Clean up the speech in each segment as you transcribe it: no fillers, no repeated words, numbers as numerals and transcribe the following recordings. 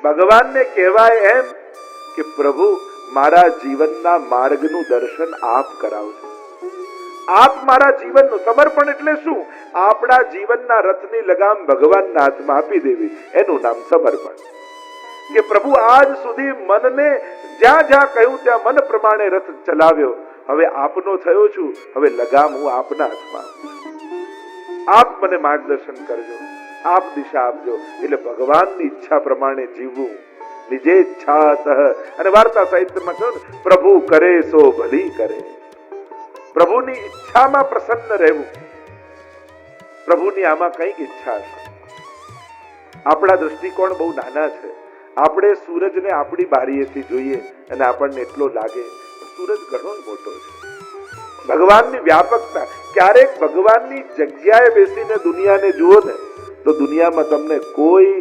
ભગવાનને કહેવાય એમ કે પ્રભુ મારા જીવનના માર્ગનું દર્શન આપ કરાવજો. આપ મારા જીવનનું સમર્પણ એટલે શું? આપણા જીવનના રથની લગામ ભગવાનના હાથમાં આપી દેવી, એનું નામ સમર્પણ. કે પ્રભુ આજ સુધી મનને જ્યાં જ્યાં કહ્યું ત્યાં મન પ્રમાણે રથ ચલાવ્યો, હવે આપનો થયો છું, હવે લગામ હું આપના હાથમાં આપું છું. આપ મને માર્ગદર્શન કરજો, આપ દિશા આપજો. એટલે ભગવાનની ઈચ્છા પ્રમાણે જીવવું, નિજે ઈચ્છાતઃ. અને વાર્તા સાહિત્યમાં કહ્યું ને, પ્રભુ કરે સો ભલી કરે. પ્રભુની ઈચ્છામાં પ્રસન્ન રહેવું. પ્રભુની આમાં કઈક ઈચ્છા છે. આપણા દૃષ્ટિકોણ બહુ નાના છે. આપણે સૂરજને આપણી બારીએથી જોઈએ અને આપણને એટલો લાગે સૂરજ ઘણો મોટો છે. ભગવાનની વ્યાપકતા, ક્યારેક ભગવાનની જગ્યાએ બેસીને દુનિયાને જુઓ ને તો દુનિયામાં તમને કોઈ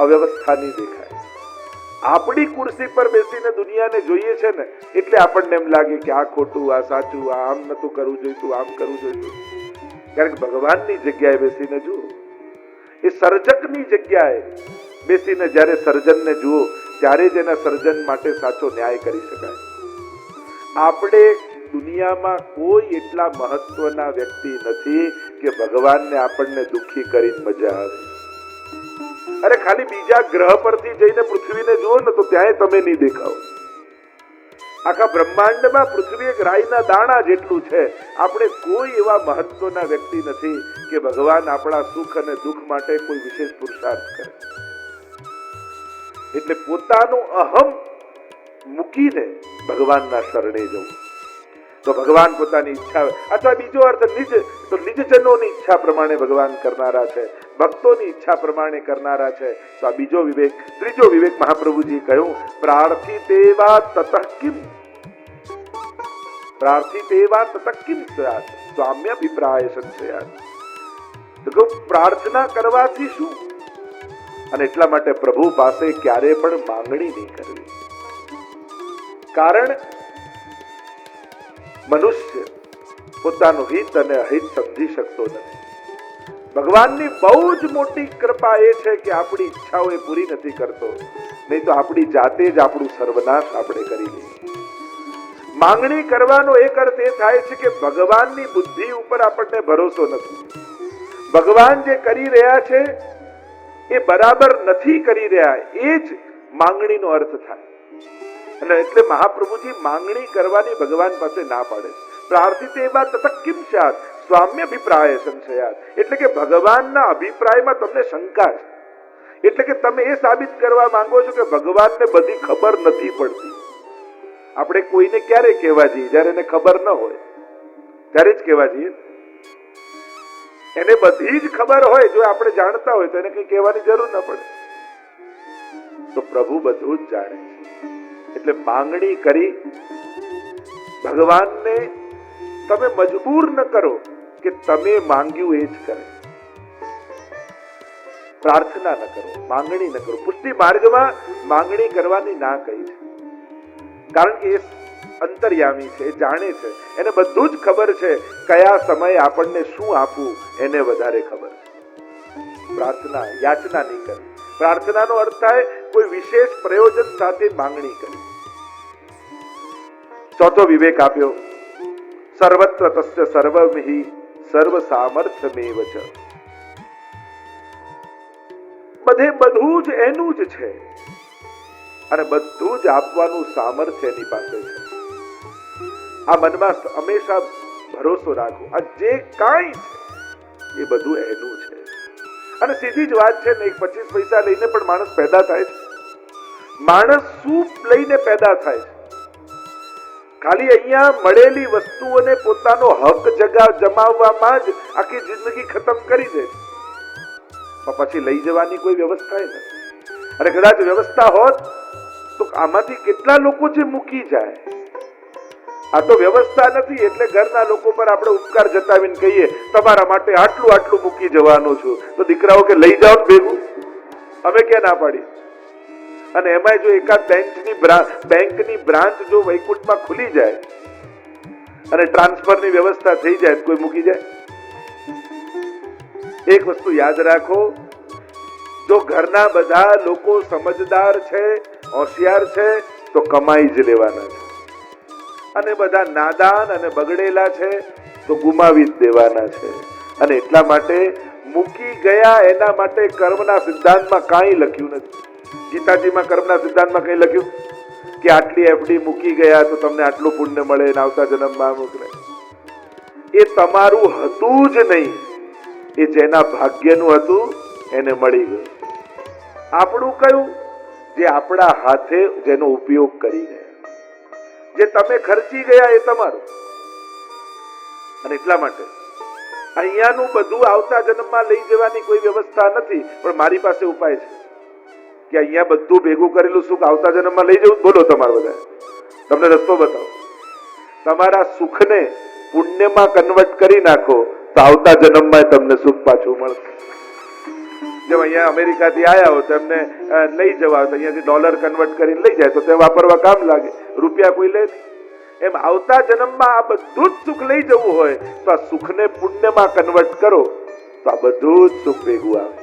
અવ્યવસ્થા નહીં દેખાય. આપણી ખુરશી પર બેસીને દુનિયાને જોઈએ છે ને એટલે આપણને એમ લાગે કે આ ખોટું, આ સાચું, આ આમ નતું કરવું જોઈતું, આમ કરવું જોઈતું. ક્યારેક ભગવાનની જગ્યાએ બેસીને જુઓ, એ સર્જકની જગ્યાએ બેસીને જ્યારે સર્જનને જુઓ ત્યારે જ એના સર્જન માટે સાચો ન્યાય કરી શકાય. આપણે દુનિયામાં કોઈ એટલા મહત્વના વ્યક્તિ નથી કે ભગવાનને આપણને દુઃખી કરીને મજા આવે. અરે ખાલી બીજા ગ્રહ પરથી જઈને પૃથ્વીને જુઓ ને તો ત્યાંય તમે નહીં દેખાઓ. આખા બ્રહ્માંડમાં પૃથ્વી એક રાઈના દાણા જેટલું છે. આપણે કોઈ એવા મહત્વના વ્યક્તિ નથી કે ભગવાન આપણા સુખ અને દુઃખ માટે કોઈ વિશેષ પુરુષાર્થ કરે. એટલે પોતાનું અહમ મૂકીને ભગવાનના શરણે જવું. તો ભગવાન પોતાની ઈચ્છા, અથવા બીજો અર્થ નિજ, તો નિજજનોની ઈચ્છા પ્રમાણે ભગવાન કરનારા છે, ભક્તોની ઈચ્છા પ્રમાણે કરનારા છે. તો આ બીજો વિવેક. ત્રીજો વિવેક મહાપ્રભુજી કહ્યું, પ્રાર્થિતેવા તતઃ કિમ. પ્રાર્થિતેવા તતઃ કિમ સ્યાત્ સ્વામ્યભિપ્રાય સંશયાત્. તો પ્રાર્થના કરવાથી શું? અને એટલા માટે પ્રભુ પાસે ક્યારે પણ માંગણી નહીં કરવી. કારણ મનુષ્ય પોતાનું હિત અને અહિત સમજી શકતો નથી. ભગવાનની બહુ જ મોટી કૃપા એ છે કે આપણી ઈચ્છાઓ એ પૂરી નથી કરતો, નહીં તો આપણી જાતે જ આપણું સર્વનાશ આપણે કરી લઈએ. માંગણી કરવાનો એક અર્થ એ થાય છે કે ભગવાનની બુદ્ધિ ઉપર આપણને ભરોસો નથી. ભગવાન જે કરી રહ્યા છે એ બરાબર નથી કરી રહ્યા, એ જ માંગણીનો અર્થ થાય. અને એટલે મહાપ્રભુજી માંગણી કરવાની ભગવાન પાસે ના પાડે. પ્રાર્થિતેવા તતઃ કિમ સ્યાત્ સ્વામ્યભિપ્રાય સંશયાત્. એટલે કે ભગવાનના અભિપ્રાયમાં તમને શંકા છે. એટલે કે તમે એ સાબિત કરવા માંગો છો કે ભગવાનને બધી ખબર નથી પડતી. આપણે કોઈને ક્યારે કહેવા જઈએ? જ્યારે એને ખબર ન હોય ત્યારે જ કહેવા જઈએ. એને બધી જ ખબર હોય, જો આપણે જાણતા હોય તો એને કઈ કહેવાની જરૂર ન પડે. તો પ્રભુ બધું જ જાણે છે. એટલે માંગણી કરી ભગવાનને તમે મજબૂર ન કરો કે તમે માંગ્યું એ જ કરે. પ્રાર્થના ન કરો, માંગણી ન કરો. પુષ્ટિ માર્ગમાં માંગણી કરવાની ના કહી છે. કારણ કે એ અંતર્યામી છે, એ જાણે છે, એને બધું જ ખબર છે. કયા સમયે આપણને શું આપવું એને વધારે ખબર છે. પ્રાર્થના, યાચના નહીં કરવી. પ્રાર્થનાનો અર્થ થાય કોઈ વિશેષ પ્રયોજન સાથે માંગણી કરવી. ચોથો વિવેક આપ્યો, સર્વત્ર તસ્ય સર્વમિહિ સર્વ સામર્થ્યમેવ ચ. બધે બધું જ એનું જ છે અને બધું જ આપવાનું સામર્થ્ય એની પાસે છે. આ મનમાં હંમેશા ભરોસો રાખો. આ જે કાંઈ છે એ બધું એનું છે. અને સીધી જ વાત છે ને, 25 પૈસા લઈને પણ માણસ પેદા થાય છે. માણસ શું લઈને પેદા થાય છે? ખાલી અહીંયા મળેલી વસ્તુઓને પોતાનો હક જમાવવામાં જ આખી જિંદગી ખતમ કરી દે. પણ પછી લઈ જવાની કોઈ વ્યવસ્થા નથી. અને કદાચ વ્યવસ્થા હોત તો આમાંથી કેટલા લોકો જે મૂકી જાય. આ તો વ્યવસ્થા નથી એટલે ઘરના લોકો પર આપણે ઉપકાર જતાવીને કહીએ તમારા માટે આટલું આટલું મૂકી જવાનું છું, તો દીકરાઓ કે લઈ જાઓ ભેગું. અમે ક્યાં ના પાડી? અને એમાંય જો એકાદ બેંકની બ્રાન્ચ જો વૈકુંઠમાં ખુલી જાય અને ટ્રાન્સફરની વ્યવસ્થા થઈ જાય, કોઈ મૂકી જાય? એક વસ્તુ યાદ રાખો, જો ઘરના બધા લોકો સમજદાર છે, હોશિયાર છે, તો કમાઈ જ લેવાના છે, અને બધા નાદાન અને બગડેલા છે તો ગુમાવી જ દેવાના છે. અને એટલા માટે મૂકી ગયા એના માટે કર્મના સિદ્ધાંતમાં કાંઈ લખ્યું નથી. ગીતાજીમાં કર્મના સિદ્ધાંતમાં કંઈ લખ્યું કે આટલી એફડી મૂકી ગયા તો તમને આટલું પુણ્ય મળે ને આવતા જન્મમાં મોકલે? એ તમારું હતું જ નહીં, એ જેના ભાગ્યનું હતું એને મળી ગયું. આપણું કયું? જે આપણા હાથે જેનો ઉપયોગ કરી ગયા, જે તમે ખર્ચી ગયા એ તમારું. અને એટલા માટે અહીંયાનું બધું આવતા જન્મમાં લઈ જવાની કોઈ વ્યવસ્થા નથી, પણ મારી પાસે ઉપાય છે કે અહીંયા બધું ભેગું કરેલું સુખ આવતા જન્મમાં લઈ જવું. બોલો તમારે બધા, તમને રસ્તો બતાવો. તમારા સુખને પુણ્યમાં કન્વર્ટ કરી નાખો તો આવતા જન્મમાં તમને સુખ પાછું મળશે. જેમ અહીંયા અમેરિકાથી આવ્યા હો તો એમને લઈ જવા, અહીંયાથી ડોલર કન્વર્ટ કરીને લઈ જાય તો તે વાપરવા કામ લાગે, રૂપિયા કોઈ લે. એમ આવતા જન્મમાં આ બધું જ સુખ લઈ જવું હોય તો આ સુખને પુણ્યમાં કન્વર્ટ કરો તો આ બધું જ સુખ ભેગું આવે.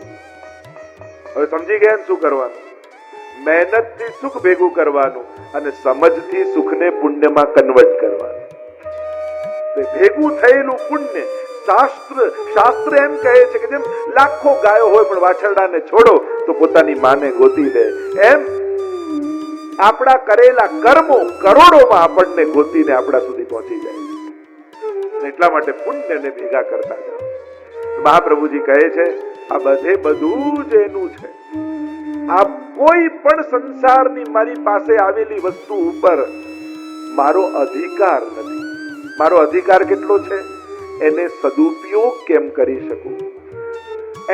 હવે સમજી ગયા ને શું કરવાનું? મહેનતથી સુખ ભેગું કરવાનું અને સમજથી સુખને પુણ્યમાં કન્વર્ટ કરવાનું. ભેગું થયેલું પુણ્ય શાસ્ત્ર એમ કહે છે કે જેમ લાખો ગાયો હોય પણ વાછરડાને છોડો તો પોતાની માને ગોતી લે, એમ આપણા કરેલા કર્મો કરોડોમાં આપણને ગોતીને આપણા સુધી પહોંચી જાય. એટલા માટે પુણ્યને ભેગા કરતા જાઓ. મહાપ્રભુજી કહે છે આ બધું જ એનું છે. આ કોઈ પણ સંસારની મારી પાસે આવેલી વસ્તુ ઉપર મારો અધિકાર નથી. મારો અધિકાર કેટલો છે? એને સદુપયોગ કેમ કરી શકું,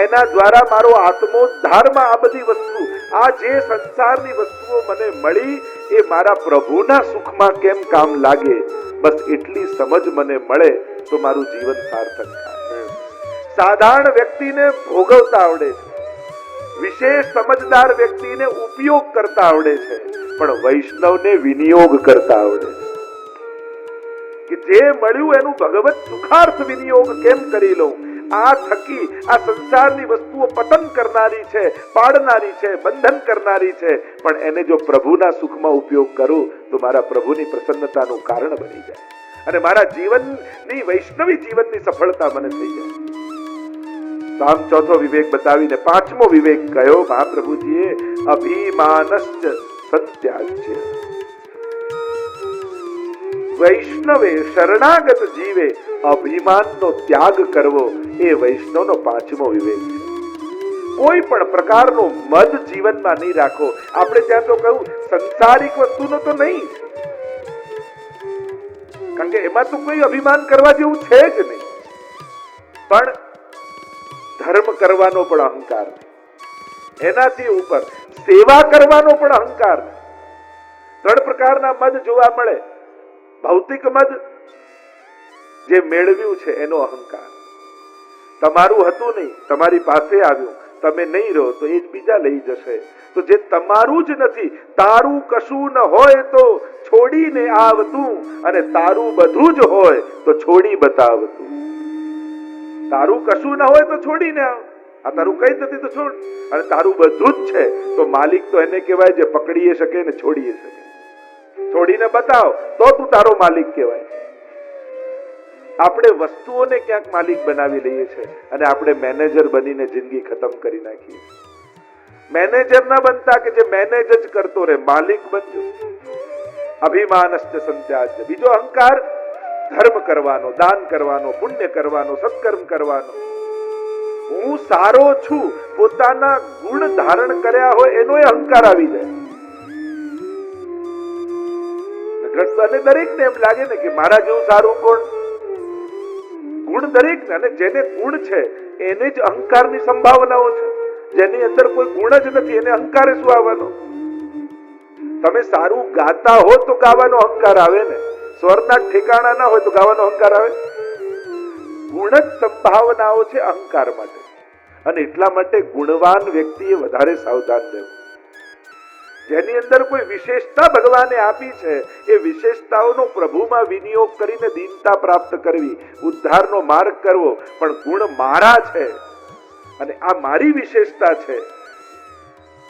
એના દ્વારા મારો આત્મોદ્ધારમાં આ બધી વસ્તુ, આ જે સંસારની વસ્તુઓ મને મળી એ મારા પ્રભુના સુખમાં કેમ કામ લાગે, બસ એટલી સમજ મને મળે તો મારું જીવન સાર્થક થાય. સાધારણ વ્યક્તિને ભોગવતા આવડે છે, વિશેષ સમજદાર વ્યક્તિને ઉપયોગ કરતા આવડે છે, પણ વૈષ્ણવને વિનિયોગ કરતા આવડે છે. કે જે મળ્યું એનું ભગવત સુખાર્થ વિનિયોગ કેમ કરી લઉં? આ થકી આ સંસારની વસ્તુઓ પતન કરનારી છે, પાડનારી છે, બંધન કરનારી છે, પણ એને જો પ્રભુના સુખમાં ઉપયોગ કરું તો મારા પ્રભુની પ્રસન્નતાનું કારણ બની જાય અને મારા જીવનની વૈષ્ણવી જીવનની સફળતા મને થઈ જાય. તો આમ ચોથો વિવેક બતાવીને પાંચમો વિવેક કયો મહાપ્રભુજીએ, અભિમાનશ્ચ સત્યાજ્ય. વૈષ્ણવે શરણાગત જીવે અભિમાનનો ત્યાગ કરવો એ વૈષ્ણવનો પાંચમો વિવેક છે. કોઈ પણ પ્રકારનો મદ જીવનમાં નહીં રાખો. આપણે ત્યાં તો કહ્યું સંસારિક વસ્તુનો તો નહીં, કારણ કે એમાં તો કોઈ અભિમાન કરવા જેવું છે જ નહીં, પણ ધર્મ કરવાનો પણ અહંકાર નહીં, એનાથી ઉપર સેવા કરવાનો પણ અહંકાર નહીં. ત્રણ પ્રકારના મદ જોવા મળે. ભૌતિક મદ, જે મેળવ્યું છે એનો અહંકાર, તમારું હતું નહીં, તમારી પાસે આવ્યું, તમે નહીં રહો તો એ જ બીજા લઈ જશે. તો જે તમારું જ નથી, તારું કશું ન હોય તો છોડીને આવતું, અને તારું બધું જ હોય તો છોડી બતાવતું. તારું કશું ન હોય તો છોડીને આવ, આ તારું કઈ નથી તો છોડ, અને તારું બધું જ છે તો માલિક તો એને કહેવાય જે પકડી શકે ને છોડી શકે. છોડીને બતાવ તો તું તારો માલિક કહેવાય. આપણે વસ્તુઓને ક્યાંક માલિક બનાવી લઈએ છીએ અને આપણે મેનેજર બનીને જિંદગી ખતમ કરી નાખીએ. મેનેજર ના બનતા કે જે મેનેજ જ કરતો રહે, માલિક બનજો. અભિમાનશ્ચ સંત્યાજ્ય. બીજો અહંકાર, ધર્મ કરવાનો, દાન કરવાનો, પુણ્ય કરવાનો, સત્કર્મ કરવાનો. હું સારો છું, પોતાના ગુણ ધારણ કર્યા હોય એનો અહંકાર આવી જાય. અને દરેકને એમ લાગે ને કે મારા જેવું સારું કોણ? ગુણ દરેક, અને જેને ગુણ છે એને જ અહંકારની સંભાવનાઓ છે. જેની અંદર કોઈ ગુણ જ નથી એને અહંકારે શું આવવાનો? તમે સારું ગાતા હો તો ગાવાનો અહંકાર આવે ને, સ્વરના ઠેકાણા ના હોય તો ગાવાનો અહંકાર આવે. ગુણ જ સંભાવનાઓ છે અહંકાર માટે, અને એટલા માટે ગુણવાન વ્યક્તિએ વધારે સાવધાન રહેવું. જેની અંદર કોઈ વિશેષતા ભગવાને આપી છે એ વિશેષતાઓનો પ્રભુમાં વિનિયોગ કરીને દીનતા પ્રાપ્ત કરવી, ઉદ્ધારનો માર્ગ કરવો. પણ ગુણ મારા છે અને આ મારી વિશેષતા છે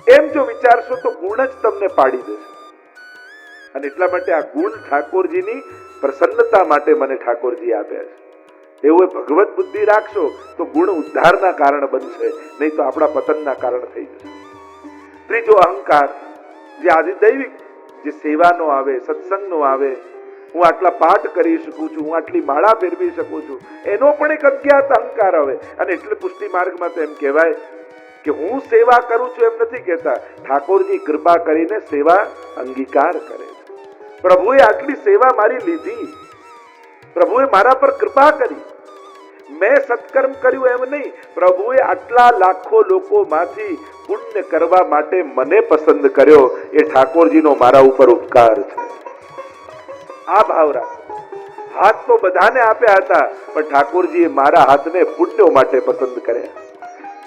એમ જો વિચારશો તો ગુણ જ તમને પાડી દેશે. અને એટલા માટે આ ગુણ ઠાકોરજીની પ્રસન્નતા માટે મને ઠાકોરજી આપ્યા છે. એવું ભગવત બુદ્ધિ રાખશો તો ગુણ ઉદ્ધારના કારણ બનશે, નહીં તો આપણા પતનના કારણ થઈ જશે. ત્રીજો અહંકાર, જે આજે દૈવિક, જે સેવાનો આવે, સત્સંગનો આવે, હું આટલા પાઠ કરી શકું છું, હું આટલી માળા ફેરવી શકું છું, એનો પણ એક અજ્ઞાત અહંકાર આવે. અને એટલે પુષ્ટિ માર્ગમાં તો એમ કહેવાય કે હું સેવા કરું છું એમ નથી કહેતા, ઠાકોરજી કૃપા કરીને સેવા અંગીકાર કરે. પ્રભુએ આટલી સેવા મારી લીધી, પ્રભુએ મારા પર કૃપા કરી, મેં સત્કર્મ કર્યું એમ નહીં, પ્રભુએ આટલા લાખો લોકોમાંથી પુણ્ય કરવા માટે મને પસંદ કર્યો, એ ઠાકોરજીનો મારા ઉપર ઉપકાર છે. આ ભાવ રાખો. હાથ તો બધાને આપ્યા હતા, પણ ઠાકોરજીએ મારા હાથને પુણ્યો માટે પસંદ કર્યા.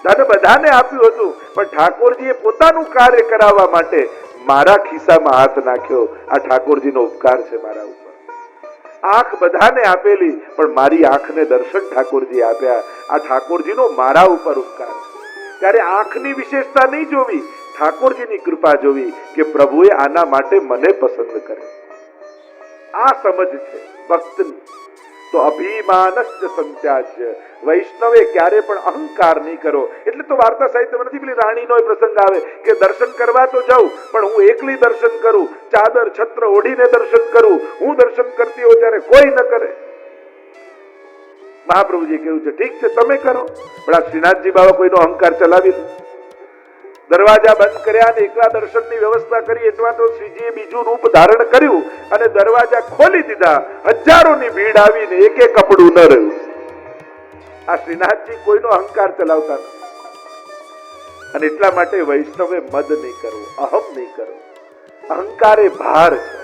ધન બધાને આપ્યું હતું, પણ ઠાકોરજીએ પોતાનું કાર્ય કરાવવા માટે મારા ખિસ્સામાં હાથ નાખ્યો. આ ઠાકોરજીનો ઉપકાર છે મારા ઉપર. આંખ બધાને આપેલી, પણ મારી આંખને દર્શન ઠાકોરજી આપ્યા. આ ઠાકોરજીનો મારા ઉપર ઉપકાર. ત્યારે આંખની વિશેષતા નહીં જોવી, ઠાકોરજીની કૃપા જોવી કે પ્રભુએ આના માટે મને પસંદ કર્યો. આ સમજ છે ભક્તની. તો અભિમાનસ્ચ સંત્યાજ્ય, વૈષ્ણવે ક્યારે પણ અહંકાર નહીં કરો. એટલે તો વાર્તા સાહિત્યમાં નથી પેલી રાણીનો પ્રસંગ આવે કે દર્શન કરવા તો જાઉં, પણ હું એકલી દર્શન કરું, ચાદર છત્ર ઓઢીને દર્શન કરું, હું દર્શન કરતી હોઉં ત્યારે કોઈ ન કરે. મહાપ્રભુજી કેવું છે, ઠીક છે તમે કરો, પણ આ શ્રીનાથજી બાબા કોઈનો અહંકાર ચલાવી દે. દરવાજા બંધ કર્યા અને એકલા દર્શનની વ્યવસ્થા કરી, એટલા તો શ્રીજીએ બીજું રૂપ ધારણ કર્યું અને દરવાજા ખોલી દીધા. હજારોની ભીડ આવીને એક કપડું ન રહ્યું. આ શ્રીનાથજી કોઈનો અહંકાર ચલાવતા નથી. અને એટલા માટે વૈષ્ણવે મદ નહીં કરવું, અહમ નહીં કરવું. અહંકાર એ ભાર છે,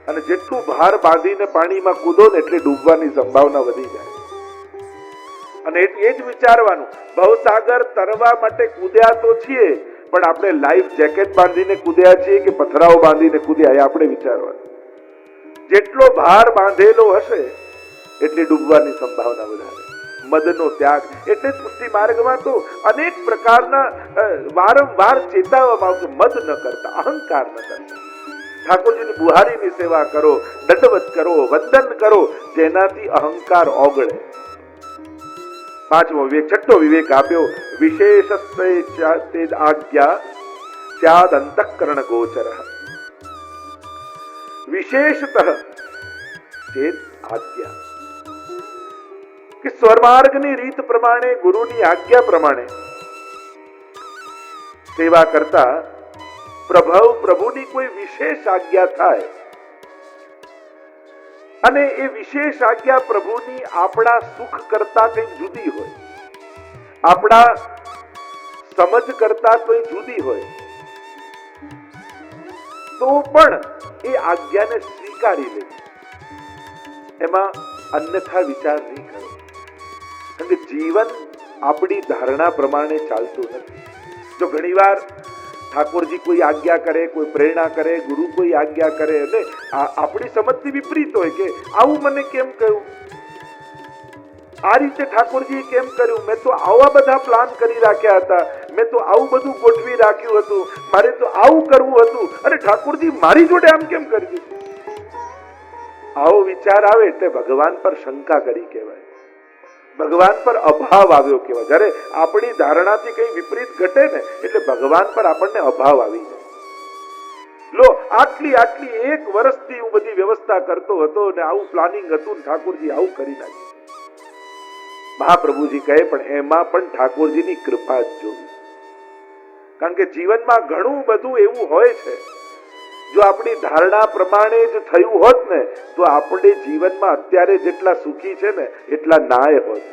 અને જેટલું ભાર બાંધીને પાણીમાં કૂદો ને એટલે ડૂબવાની સંભાવના વધી જાય. અને એ જ વિચારવાનું, ભવસાગર તરવા માટે કૂદ્યા તો છીએ, પણ આપણે લાઈફ જેકેટ બાંધીને કૂદ્યા છીએ કે પથરાઓ બાંધીને કૂદ્યા, એ આપણે વિચારવાનું. જેટલો ભાર બાંધેલો હશે એટલી ડૂબવાની સંભાવના વધારે. મદનો ત્યાગ. એટલે જ પુષ્ટિ માર્ગમાં તો અનેક પ્રકારના વારંવાર ચેતવવામાં આવતું, મદ ન કરતા, અહંકાર ન કરતા. ઠાકોરજીની બુહારીની સેવા કરો, દંડવત કરો, વંદન કરો, જેનાથી અહંકાર ઓગળે. પાંચમો વિવેક, છઠ્ઠો વિવેક આપ્યો, વિશેષ આજ્ઞા સ્યાદ અંતઃકરણ ગોચર. વિશેષતઃ ચેત આજ્ઞા, કે સ્વર્માર્ગની રીત પ્રમાણે, ગુરુની આજ્ઞા પ્રમાણે સેવા કરતા પ્રભુની કોઈ વિશેષ આજ્ઞા થાય, અને એ વિશેષ આજ્ઞા પ્રભુની આપણા સુખ કરતા કઈ જુદી હોય, આપણા સમજ કરતા કોઈ જુદી હોય, તો પણ એ આજ્ઞાને સ્વીકારી લે. એમાં અન્યથા વિચાર નહીં કરો. કારણ કે જીવન આપણી ધારણા પ્રમાણે ચાલતું નથી. જો ઘણીવાર ઠાકોરજી કોઈ આજ્ઞા કરે, કોઈ પ્રેરણા કરે, ગુરુ કોઈ આજ્ઞા કરે, અને આપણી સમજથી વિપરીત હોય કે આવું મને કેમ કહ્યું, આ રીતે ઠાકોરજીએ કેમ કર્યું, મેં તો આવા બધા પ્લાન કરી રાખ્યા હતા, મેં તો આવું બધું ગોઠવી રાખ્યું હતું, મારે તો આવું કરવું હતું, અને ઠાકોરજી મારી જોડે આમ કેમ કરી દીધું. આવો વિચાર આવે એટલે ભગવાન પર શંકા કરી કહેવાય, ભગવાન પર અભાવ આવ્યો કહેવાય. જ્યારે આપણી ધારણાથી કઈ વિપરીત ઘટે ને એટલે ભગવાન પર આપણને અભાવ આવી જાય. લો, આટલી એક વર્ષથી હું બધી વ્યવસ્થા કરતો હતો ને આવું પ્લાનિંગ હતું, ઠાકોરજી આવું કરી નાખ્યું. મહાપ્રભુજી કહે પણ એમાં પણ ઠાકોરજીની કૃપા જ જોવી. કારણ કે જીવનમાં ઘણું બધું એવું હોય છે, જો આપણી ધારણા પ્રમાણે જ થયું હોત ને તો આપણે જીવનમાં અત્યારે જેટલા સુખી છે ને એટલા નાય હોત.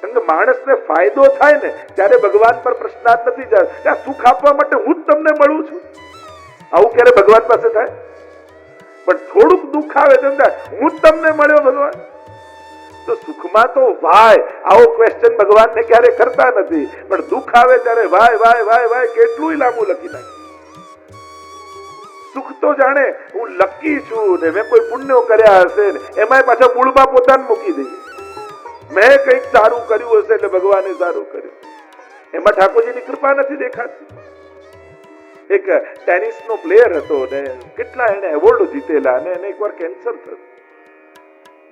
કારણ કે માણસને ફાયદો થાય ને ત્યારે ભગવાન પર પ્રશ્નાર્થ નથી જાય, સુખ આપવા માટે હું જ તમને મળું છું. આવું ક્યારે ભગવાન પાસે થાય? પણ થોડુંક દુઃખ આવે તેમ થાય, હું જ તમને મળ્યો ભગવાન. તો સુખમાં તો વાય આવો ક્વેશ્ચન ભગવાનને ક્યારે કરતા નથી, પણ દુઃખ આવે ત્યારે વાય વાય વાય વાય કેટલું લાંબુ લખી નાખે. સુખ તો જાણે હું લકી છું ને મેં કોઈ પુણ્યો કર્યા હશે ને એમાંય પાછા મૂળમાં પોતાને મૂકી દઈએ. મેં કંઈક સારું કર્યું હશે એટલે ભગવાને સારું કર્યું. એમાં ઠાકોરજીની કૃપા નથી દેખાતી. એક ટેનિસનો પ્લેયર હતો ને કેટલા એને એવોર્ડ જીતેલા અને એને એકવાર કેન્સર થયું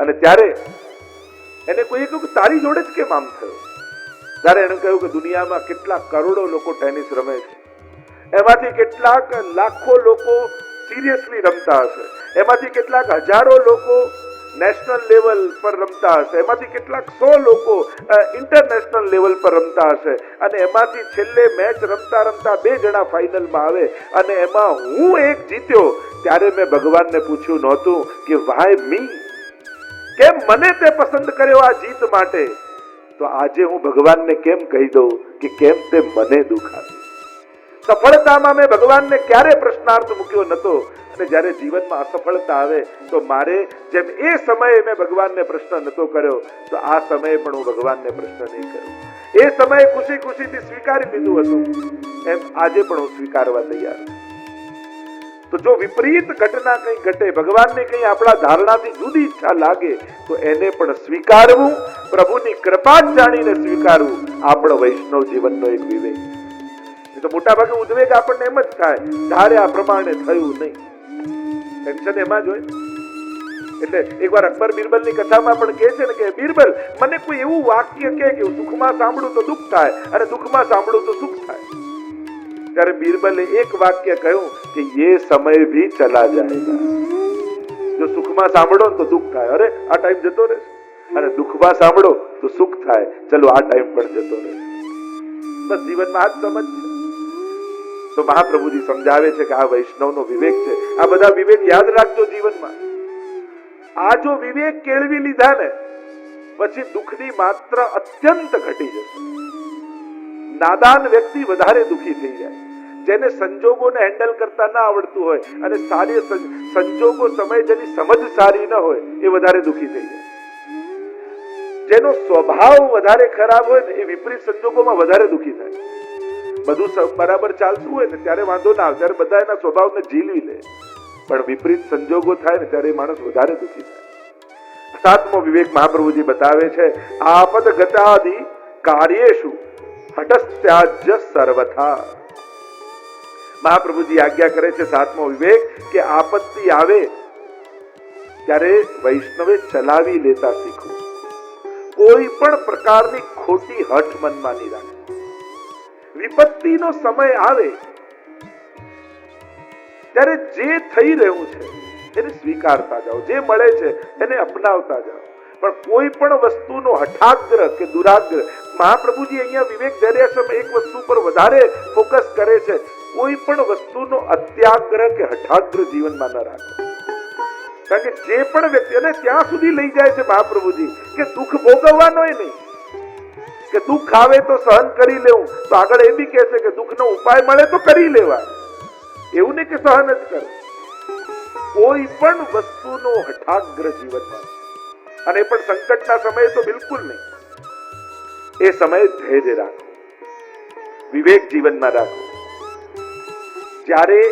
અને ત્યારે એને કોઈ કહ્યું કે તારી જોડે જ કેમ આમ થયું? ત્યારે એને કહ્યું કે દુનિયામાં કેટલા કરોડો લોકો ટેનિસ રમે છે, એમાંથી કેટલાક લાખો લોકો સિરિયસલી રમતા હશે, એમાંથી કેટલાક હજારો લોકો નેશનલ લેવલ પર રમતા હશે, એમાંથી કેટલાક 100 લોકો ઇન્ટરનેશનલ લેવલ પર રમતા હશે અને એમાંથી છેલ્લે મેચ રમતા રમતા 2 જણા ફાઇનલમાં આવે અને એમાં હું એક જીત્યો. ત્યારે મેં ભગવાનને પૂછ્યું નહોતું કે વાય મી, કેમ મને તે પસંદ કર્યો આ જીત માટે? તો આજે હું ભગવાનને કેમ કહી દઉં કે કેમ તે મને દુઃખ આપ્યું? સફળતામાં મેં ભગવાનને ક્યારે પ્રશ્નાર્થ મૂક્યો નતો અને જ્યારે જીવનમાં અસફળતા આવે તો મારે જેમ એ સમયે મેં ભગવાનને પ્રશ્ન નતો કર્યો તો આ સમયે પણ હું ભગવાનને પ્રશ્ન નહીં કરું. એ સમયે ખુશી ખુશીથી સ્વીકારી લીધું હતું એમ આજે પણ હું સ્વીકારવા તૈયાર છું. તો જો વિપરીત ઘટના કંઈ ઘટે, ભગવાનને કંઈ આપણા ધારણાથી જુદી ઈચ્છા લાગે તો એને પણ સ્વીકારવું, પ્રભુની કૃપા જ જાણીને સ્વીકારવું આપણો વૈષ્ણવ જીવનનો એક વિવેક. તો મોટા ભાગે ઉદ્વેગ આપણને એમ જ થાય, ધારે આ પ્રમાણે થયું નહીં, ટેન્શન એમાં જ હોય. એટલે એકવાર અકબર બિરબલની કથામાં પણ કહે છે ને કે બિરબલ મને કોઈ એવું વાક્ય કહે કે સુખમાં સાંભળું તો દુઃખ થાય અને દુઃખમાં સાંભળું તો સુખ થાય. ત્યારે બિરબલે એક વાક્ય કહ્યું કે ये समय भी चला जाएगा. જો સુખમાં સાંભળો તો દુઃખ થાય, અરે આ ટાઈમ જતો રહેશે, અને દુઃખમાં સાંભળો તો સુખ થાય, ચલો આ ટાઈમ પણ જતો રહેશે. બસ જીવનમાં આ જ સમજ છે. તો મહાપ્રભુજી સમજાવે છે કે આ વૈષ્ણવનો વિવેક છે. આ બધા વિવેક યાદ રાખજો જીવનમાં. આ જો વિવેક કેળવી લીધા ને પછી દુઃખની માત્રા અત્યંત ઘટી જશે. નાદાન વ્યક્તિ વધારે દુઃખી થઈ જાય, જેને સંજોગોને હેન્ડલ કરતા ના આવડતું હોય અને સારી સંજોગો સમય જેની સમજ સારી ન હોય એ વધારે દુઃખી થઈ જાય. જેનો સ્વભાવ વધારે ખરાબ હોય ને એ વિપરીત સંજોગોમાં વધારે દુઃખી થાય. બધું બરાબર ચાલતું હોય ને ત્યારે વાંધો ના આવે, ત્યારે બધા એના સ્વભાવને ઝીલવી લે, પણ વિપરીત સંજોગો થાય ને ત્યારે માણસ વધારે દુઃખી થાય. 7મો વિવેક મહાપ્રભુજી બતાવે છે, આપદ ગતાદિ કાર્યેષુ હટસ્ત્યાજ્ય સર્વથા. મહાપ્રભુજી આજ્ઞા કરે છે 7મો વિવેક કે આપત્તિ આવે ત્યારે વૈષ્ણવે ચલાવી લેતા શીખવું. કોઈ પણ પ્રકારની ખોટી હઠ મનમાં નહીં રાખે. વિપત્તિનો સમય આવે ત્યારે જે થઈ રહ્યું છે એને સ્વીકારતા જાઓ, જે મળે છે એને અપનાવતા જાઓ, પણ કોઈ પણ વસ્તુનો હઠાગ્રહ કે દુરાગ્રહ, મહાપ્રભુજી અહીંયા વિવેક દર્યાશ્રમ એક વસ્તુ પર વધારે ફોકસ કરે છે, કોઈ પણ વસ્તુનો અત્યાગ્રહ કે હઠાગ્રહ જીવનમાં ન રાખો. કારણ કે જે પણ વ્યક્તિ અને ત્યાં સુધી લઈ જાય છે મહાપ્રભુજી કે દુઃખ ભોગવવાનો નહીં, કે દુઃખ આવે તો સહન કરી લેવું, તો આગળ એ બી કહે છે કે દુઃખનો ઉપાય મળે તો કરી લેવા, એવું નહીં કે સહન જ કરે. કોઈ પણ વસ્તુનો હઠાગ્રહ જીવનમાં, અને પણ સંકટના સમયે તો બિલકુલ નહીં. એ સમયે ધૈર્ય રાખો, વિવેક જીવનમાં રાખો. જ્યારે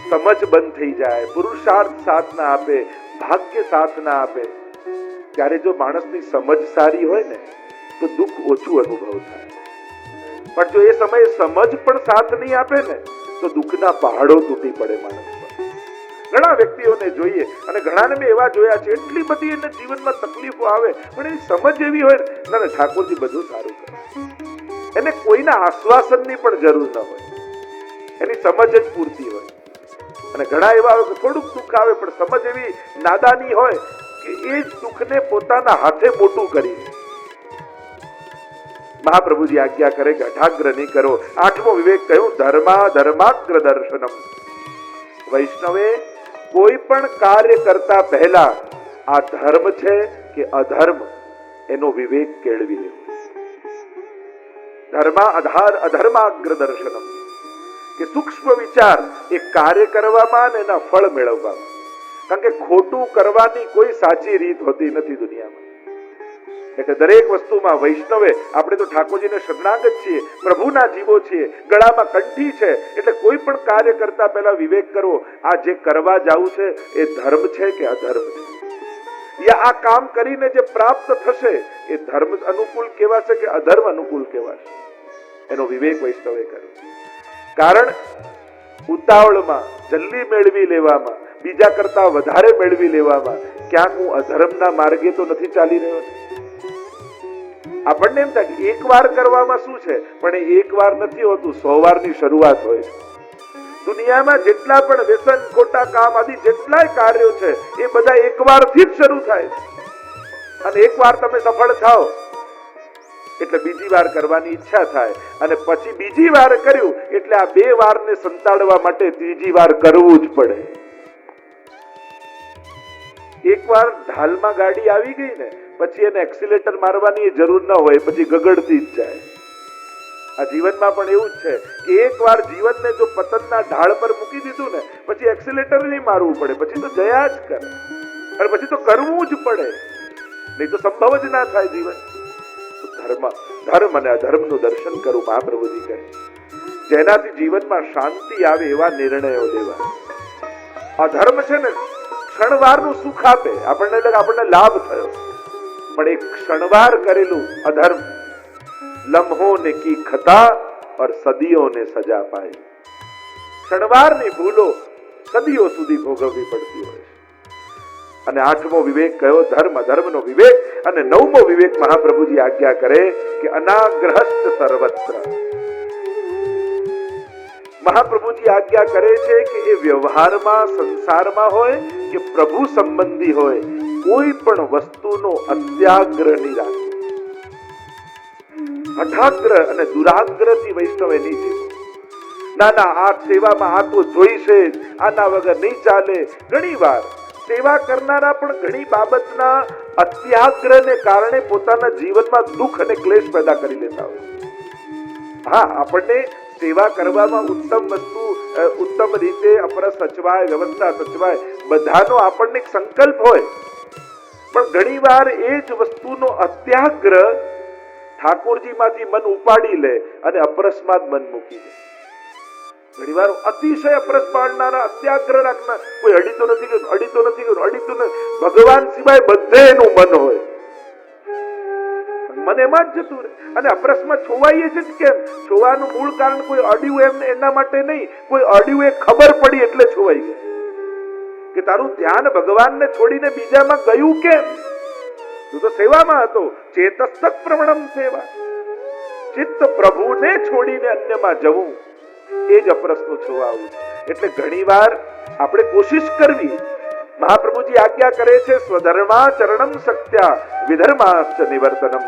સમજ બંધ થઈ જાય, પુરુષાર્થ સાથ ના આપે, ભાગ્ય સાથ ના આપે, ત્યારે જો માણસની સમજ સારી હોય ને તો દુઃખ ઓછું અનુભવ થાય. પણ જો એ સમયે સમજ પણ સાથ નહીં આપે ને તો દુઃખના પહાડો તૂટી પડે માણસ પર. ઘણા વ્યક્તિઓને જોઈએ અને ઘણાને મેં એવા જોયા છે, એટલી બધી એને જીવનમાં તકલીફો આવે પણ એની સમજ એવી હોય ને ઠાકોરજી બધું સારું કરે, એને કોઈના આશ્વાસનની પણ જરૂર ન હોય, એની સમજ જ પૂરતી હોય. અને ઘણા એવા હોય કે થોડુંક દુઃખ આવે પણ સમજ એવી નાદાની હોય કે એ જ દુઃખને પોતાના હાથે મોટું કરી દે. મહાપ્રભુજી આજ્ઞા કરે કે હઠાગ્રહ નહીં કરો. 8મો વિવેક કહ્યું, ધર્મા ધર્માગ્ર દર્શનમ. વૈષ્ણવે કોઈ પણ કાર્ય કરતા પહેલા આ ધર્મ છે કે અધર્મ એનો વિવેક કેળવી લેવો. ધર્મા અધર્માગ્ર દર્શનમ, કે સૂક્ષ્મ વિચાર એ કાર્ય કરવામાં અને એના ફળ મેળવવામાં. કારણ કે ખોટું કરવાની કોઈ સાચી રીત હોતી નથી દુનિયામાં. એટલે દરેક વસ્તુમાં વૈષ્ણવે, આપણે તો ઠાકોરજીને શરણાગત છીએ, પ્રભુના જીવો છીએ, ગળામાં કંઠી છે, એટલે કોઈ પણ કાર્ય કરતા પહેલા વિવેક કરવો, આ જે કરવા જાવું છે એ ધર્મ છે કે અધર્મ છે, યા આ કામ કરીને જે પ્રાપ્ત થશે એ ધર્મ અનુકૂળ કહેવાશે કે અધર્મ અનુકૂળ કહેવાશે, એનો વિવેક વૈષ્ણવે કર્યો. કારણ ઉતાવળમાં, જલ્દી મેળવી લેવામાં, બીજા કરતા વધારે મેળવી લેવામાં ક્યાંક હું અધર્મના માર્ગે તો નથી ચાલી રહ્યો ને? આપણને એમ થાય કે એક વાર કરવામાં શું છે, પણ એ એક વાર નથી હોતું, 100 વારની શરૂઆત હોય છે. દુનિયામાં જેટલા પણ વ્યસન, ખોટા કામ આદિ જેટલાય કાર્યો છે એ બધા એક વારથી જ શરૂ થાય છે. અને એક વાર તમે સફળ થાઓ એટલે બીજી વાર કરવાની ઈચ્છા થાય, અને પછી બીજી વાર કર્યું એટલે આ 2 વારને સંતાડવા માટે ત્રીજી વાર કરવું જ પડે. એક વાર ઢાલમાં ગાડી આવી ગઈ ને પછી એને એક્સિલેટર મારવાની જરૂર ન હોય, પછી ગગડતી જ જાય. આ જીવનમાં પણ એવું જ છે કે એક વાર જીવનને જો પતનના ઢાળ પર મૂકી દીધું ને પછી એક્સિલેટર નહીં મારવું પડે, પછી તો જયા જ કરે, અને પછી તો કરવું જ પડે, નહીં તો સંભવ જ ના થાય જીવન. ધર્મ અને અધર્મનું દર્શન કરું, મહાપ્રભુજી કહે, જેનાથી જીવનમાં શાંતિ આવે એવા નિર્ણયો લેવા. અધર્મ છે ને ક્ષણવારનું સુખ આપે, આપણને લાભ થયો, પણ એક ક્ષણવાર કરેલું અધર્મ લમ્હોं ने की खता और सदियों ने सजा पाई. ક્ષણવારની ભૂલો સદીઓ સુધી ભોગવવી પડતી હોય છે. અને 8મો વિવેક કયો? ધર્મ અધર્મનો વિવેક. અને 9મો વિવેક મહાપ્રભુજી આજ્ઞા કરે કે અનાગ્રહસ્ત સર્વત્ર. મહાપ્રભુજી આજ્ઞા કરે છે કે એ વ્યવહારમાં, સંસારમાં હોય કે પ્રભુ સંબંધી હોય, કોઈ પણ વસ્તુનો અત્યાગ્રહ નહીં રાખવો. હઠાગ્રહ અને દુરાગ્રહથી વૈષ્ણવે નહીં જીવવું. ના આ સેવામાં આ તો જોઈશે જ, આના વગર નહીં ચાલે. ઘણી વાર સેવા કરનારા પણ ઘણી બાબતના અત્યાગ્રહને કારણે પોતાના જીવનમાં દુઃખ અને ક્લેશ પેદા કરી લેતા હોય. હા, આપણને સેવા કરવામાં ઉત્તમ રીતે અપરસ સચવાય, વ્યવસ્થા સચવાય, બધાનો આપણને એક સંકલ્પ હોય, પણ ઘણી વાર એ જ વસ્તુનો અત્યાગ્રહ ઠાકોરજીમાંથી મન ઉપાડી લે અને અપરસમાં જ મન મૂકી દે. ઘણી વાર અતિશય અપરસ પાડનારા, અત્યાગ્રહ રાખનાર, કોઈ અડીતો નથી ગયું, ભગવાન સિવાય બધે એનું મન હોય, મન એમાં જ જતું રહે. અને અપરસમાં છોવાઈએ છે કેમ? છોવાનું મૂળ કારણ કોઈ અડ્યું એમ એના માટે નહીં, કોઈ અડ્યું એ ખબર પડી એટલે છોવાઈ ગઈ. કે તારું ધ્યાન ભગવાનને છોડીને બીજામાં ગયું કેમ? તું તો સેવામાં હતો. ચેતસ્તક પ્રવણમ સેવા. ચિત્ત પ્રભુને છોડીને અન્યમાં જવું, એ જ અપરસનું છોવાવું. એટલે ઘણીવાર આપણે કોશિશ કરવી. મહાપ્રભુજી આજ્ઞા કરે છે સ્વધર્માચરણમ સત્યા વિધર્માશ્ચ નિવર્તનમ.